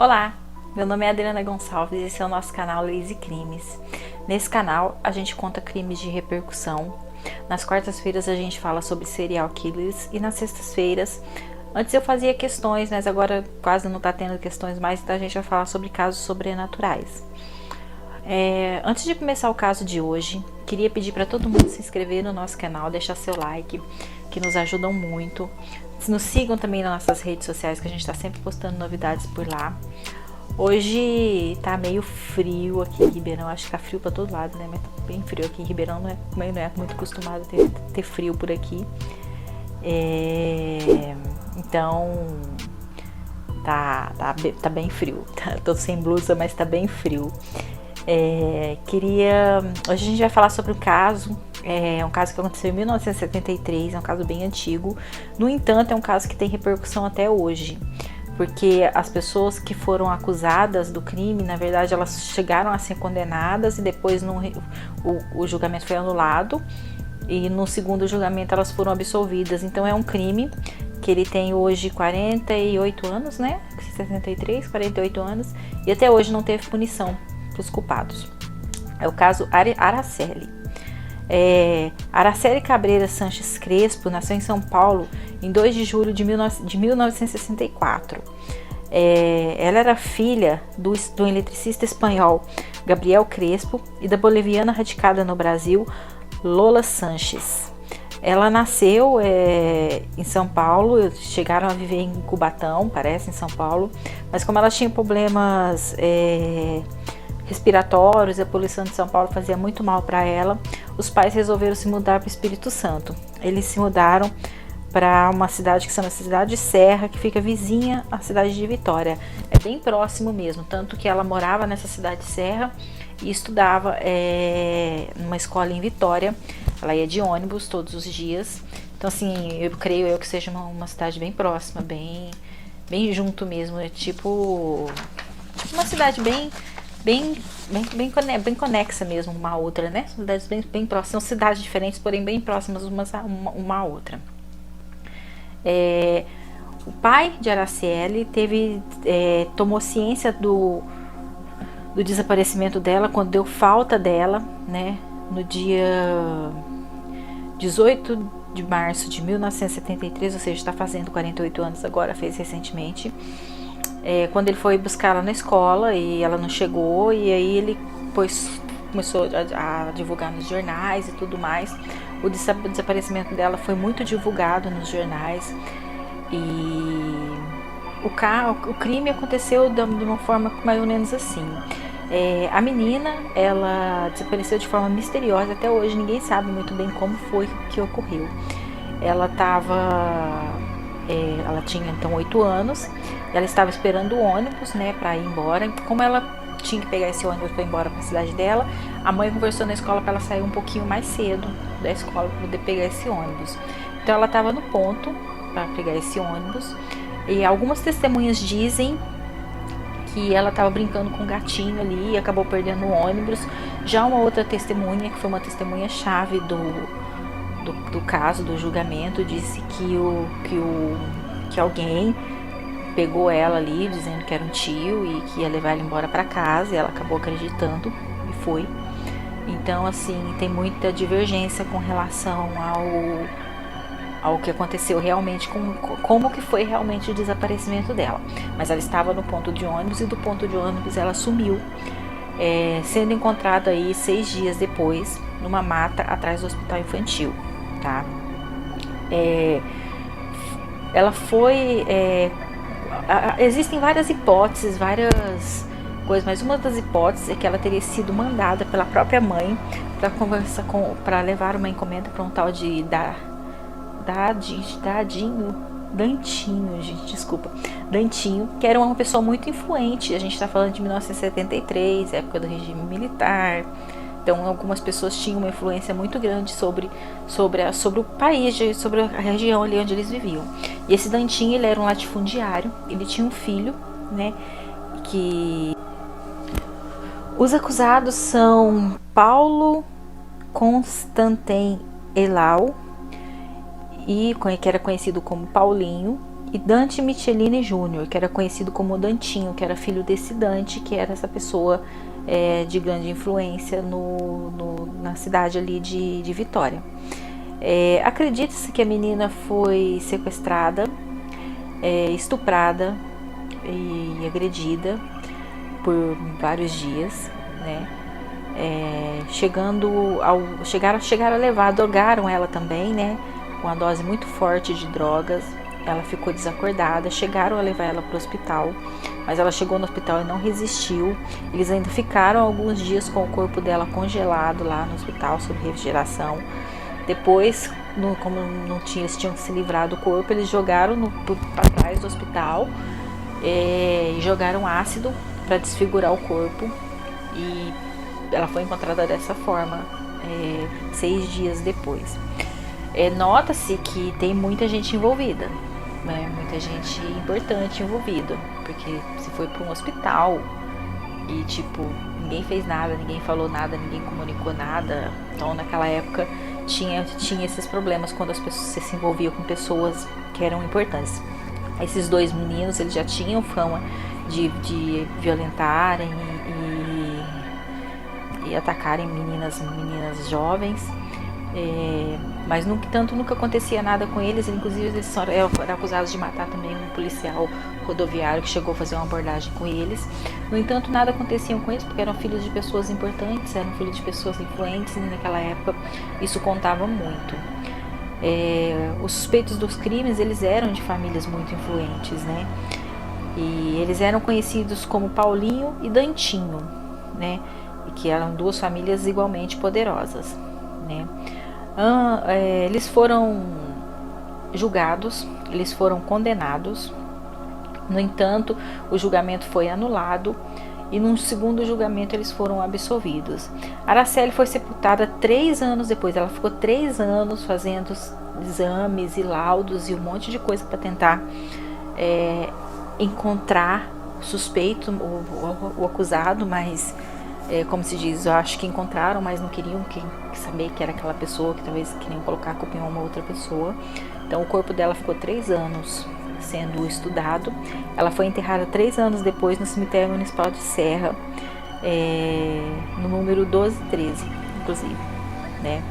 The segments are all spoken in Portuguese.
Olá, meu nome é Adriana Gonçalves e esse é o nosso canal Leis e Crimes. Nesse canal a gente conta crimes de repercussão. Nas quartas-feiras a gente fala sobre serial killers e nas sextas-feiras, antes eu fazia questões, mas agora quase não tá tendo questões mais, então a gente vai falar sobre casos sobrenaturais. Antes de começar o caso de hoje, queria pedir para todo mundo se inscrever no nosso canal, deixar seu like, que nos ajudam muito. Nos sigam também nas nossas redes sociais, que a gente está sempre postando novidades por lá. Hoje tá meio frio aqui em Ribeirão, acho que tá frio para todo lado, né? Mas tá bem frio aqui em Ribeirão, não é muito acostumado a ter frio por aqui. Então tá bem frio. Tô sem blusa, mas tá bem frio. Hoje a gente vai falar sobre um caso. É um caso que aconteceu em 1973, é um caso bem antigo. No entanto, é um caso que tem repercussão até hoje, porque as pessoas que foram acusadas do crime, na verdade, elas chegaram a ser condenadas e depois o julgamento foi anulado e no segundo julgamento elas foram absolvidas. Então é um crime que ele tem hoje 48 anos, né? 73, 48 anos, e até hoje não teve punição para os culpados. É o caso Araceli. Araceli Cabreira Sanches Crespo nasceu em São Paulo em 2 de julho de 1964. Ela era filha do eletricista espanhol Gabriel Crespo e da boliviana radicada no Brasil Lola Sanches. Ela nasceu em São Paulo, chegaram a viver em Cubatão, parece, em São Paulo, mas como ela tinha problemas respiratórios, a poluição de São Paulo fazia muito mal para ela, os pais resolveram se mudar para o Espírito Santo. Eles se mudaram para uma cidade que se chama Cidade Serra, que fica vizinha à cidade de Vitória. É bem próximo mesmo, tanto que ela morava nessa Cidade Serra e estudava numa escola em Vitória. Ela ia de ônibus todos os dias. Então, assim, eu creio que seja uma cidade bem próxima, bem junto mesmo. É tipo uma cidade bem conexa mesmo uma à outra, né? Cidades bem próximas, são cidades diferentes, porém bem próximas uma à outra. O pai de Araceli tomou ciência do desaparecimento dela quando deu falta dela, né? No dia 18 de março de 1973, ou seja, está fazendo 48 anos agora, fez recentemente. Quando ele foi buscar ela na escola e ela não chegou, e aí ele começou a divulgar nos jornais e tudo mais. O desaparecimento dela foi muito divulgado nos jornais e o crime aconteceu de uma forma mais ou menos assim. A menina, ela desapareceu de forma misteriosa, até hoje ninguém sabe muito bem como foi que ocorreu. Ela tinha então 8 anos, ela estava esperando o ônibus, né, para ir embora. Como ela tinha que pegar esse ônibus para ir embora para a cidade dela, a mãe conversou na escola para ela sair um pouquinho mais cedo da escola para poder pegar esse ônibus. Então ela estava no ponto para pegar esse ônibus e algumas testemunhas dizem que ela estava brincando com um gatinho ali e acabou perdendo o ônibus. Já uma outra testemunha, que foi uma testemunha chave do caso, do julgamento, disse que alguém pegou ela ali, dizendo que era um tio e que ia levar ela embora para casa, e ela acabou acreditando e foi. Então, assim, tem muita divergência com relação ao que aconteceu realmente, como que foi realmente o desaparecimento dela. Mas ela estava no ponto de ônibus e do ponto de ônibus ela sumiu, sendo encontrada aí 6 dias depois numa mata atrás do hospital infantil, tá? Ela foi... existem várias hipóteses, várias coisas, mas uma das hipóteses é que ela teria sido mandada pela própria mãe para levar uma encomenda para um tal de Dantinho, que era uma pessoa muito influente. A gente está falando de 1973, época do regime militar. Então algumas pessoas tinham uma influência muito grande sobre o país, sobre a região ali onde eles viviam. E esse Dantinho, ele era um latifundiário, ele tinha um filho, né, que... Os acusados são Paulo Constantin Elau, que era conhecido como Paulinho, e Dante Michelini Júnior, que era conhecido como Dantinho, que era filho desse Dante, que era essa pessoa de grande influência na cidade ali de Vitória. Acredita-se que a menina foi sequestrada, estuprada e agredida por vários dias, né? Chegaram a levar, drogaram ela também, né? Com uma dose muito forte de drogas. Ela ficou desacordada, chegaram a levar ela para o hospital, mas ela chegou no hospital e não resistiu. Eles ainda ficaram alguns dias com o corpo dela congelado lá no hospital, sob refrigeração. Depois, como eles tinham que se livrar do corpo, eles jogaram para trás do hospital e jogaram ácido para desfigurar o corpo, e ela foi encontrada dessa forma 6 dias depois. Nota-se que tem muita gente envolvida, né? Muita gente importante envolvida, porque se foi para um hospital e ninguém fez nada, ninguém falou nada, ninguém comunicou nada. Então naquela época tinha esses problemas quando as pessoas se envolviam com pessoas que eram importantes. Esses 2 meninos, eles já tinham fama de violentarem e atacarem meninas jovens, mas no entanto nunca acontecia nada com eles. Inclusive eles eram acusados de matar também um policial rodoviário que chegou a fazer uma abordagem com eles. No entanto, nada acontecia com eles, porque eram filhos de pessoas importantes, eram filhos de pessoas influentes, e naquela época isso contava muito. Os suspeitos dos crimes, eles eram de famílias muito influentes, né? E eles eram conhecidos como Paulinho e Dantinho, né? E que eram 2 famílias igualmente poderosas, né? Eles foram julgados, eles foram condenados. No entanto, o julgamento foi anulado e num segundo julgamento eles foram absolvidos. Araceli foi sepultada 3 anos depois. Ela ficou 3 anos fazendo exames e laudos e um monte de coisa para tentar encontrar o suspeito, o acusado, mas como se diz, eu acho que encontraram, mas não queriam saber que era aquela pessoa, que talvez queriam colocar a culpa em uma outra pessoa. Então o corpo dela ficou 3 anos sendo estudado. Ela foi enterrada 3 anos depois no cemitério municipal de Serra, no número 1213, inclusive, né?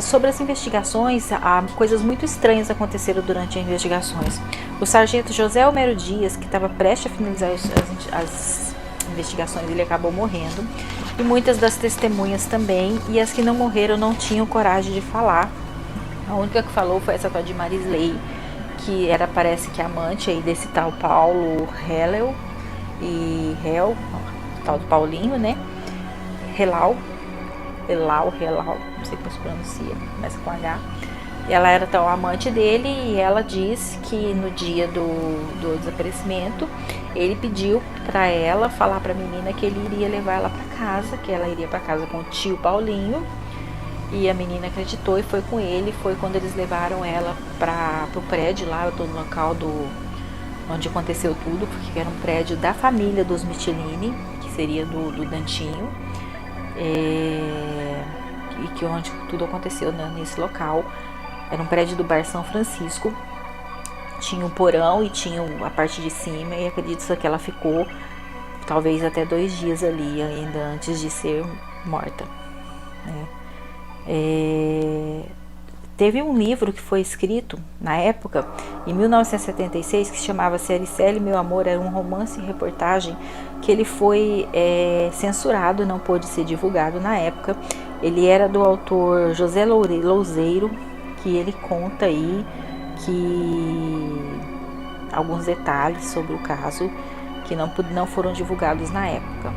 Sobre as investigações, coisas muito estranhas aconteceram durante as investigações. O sargento José Homero Dias, que estava prestes a finalizar as investigações, ele acabou morrendo, e muitas das testemunhas também, e as que não morreram não tinham coragem de falar. A única que falou foi essa tal de Marisley, que parece que amante aí desse tal Paulo Helel, tal do Paulinho, né? Helau, não sei como se pronuncia, começa com H. Ela era tal amante dele, e ela diz que no dia do desaparecimento ele pediu para ela falar para a menina que ele iria levar ela para casa, que ela iria para casa com o tio Paulinho, e a menina acreditou e foi com ele. Foi quando eles levaram ela para o prédio lá, do local onde aconteceu tudo, porque era um prédio da família dos Michelini, que seria do Dantinho, e que onde tudo aconteceu, né, nesse local. Era um prédio do Bar São Francisco, tinha um porão e tinha a parte de cima, e acredito que ela ficou talvez até 2 dias ali ainda antes de ser morta, né? Teve um livro que foi escrito na época, em 1976, que se chamava Araceli, Meu Amor, era um romance e reportagem, que ele foi censurado, não pôde ser divulgado na época. Ele era do autor José Louzeiro, que ele conta aí alguns detalhes sobre o caso que não foram divulgados na época,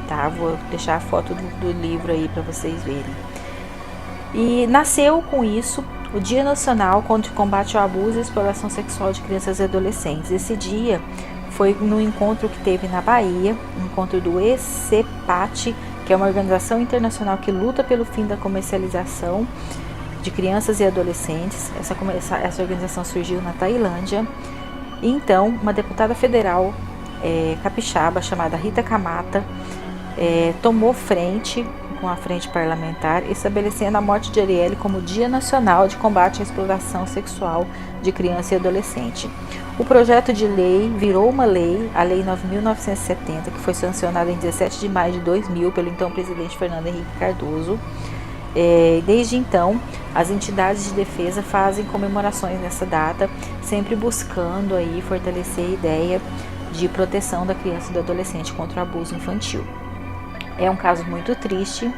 tá? Vou deixar a foto do livro aí para vocês verem. E nasceu com isso o Dia Nacional contra o Combate ao Abuso e Exploração Sexual de Crianças e Adolescentes. Esse dia foi no encontro que teve na Bahia, um encontro do ECPAT, que é uma organização internacional que luta pelo fim da comercialização de crianças e adolescentes. Essa organização surgiu na Tailândia. E então, uma deputada federal capixaba chamada Rita Camata tomou frente, com a Frente Parlamentar, estabelecendo a morte de Arielle como Dia Nacional de Combate à Exploração Sexual de Criança e Adolescente. O projeto de lei virou uma lei, a Lei 9.970, que foi sancionada em 17 de maio de 2000 pelo então presidente Fernando Henrique Cardoso. Desde então, as entidades de defesa fazem comemorações nessa data, sempre buscando aí fortalecer a ideia de proteção da criança e do adolescente contra o abuso infantil. É um caso muito triste,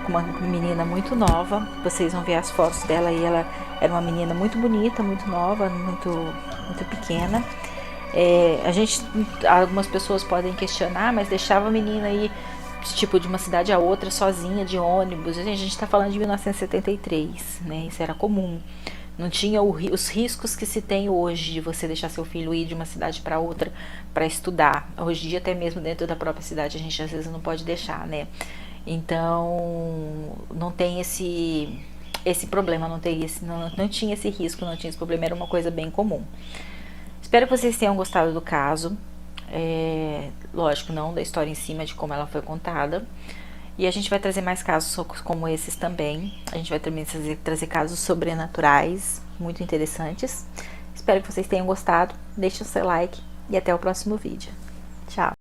com uma menina muito nova. Vocês vão ver as fotos dela aí, ela era uma menina muito bonita, muito nova, muito pequena. Algumas pessoas podem questionar, mas deixava a menina aí tipo de uma cidade a outra sozinha de ônibus. A gente está falando de 1973, né? Isso era comum. Não tinha os riscos que se tem hoje de você deixar seu filho ir de uma cidade para outra para estudar. Hoje em dia, até mesmo dentro da própria cidade, a gente às vezes não pode deixar, né? Então, não tem esse problema, não tinha esse risco, não tinha esse problema, era uma coisa bem comum. Espero que vocês tenham gostado do caso. Lógico, não da história em cima, de como ela foi contada. E a gente vai trazer mais casos como esses também. A gente vai também trazer casos sobrenaturais, muito interessantes. Espero que vocês tenham gostado. Deixe o seu like e até o próximo vídeo. Tchau!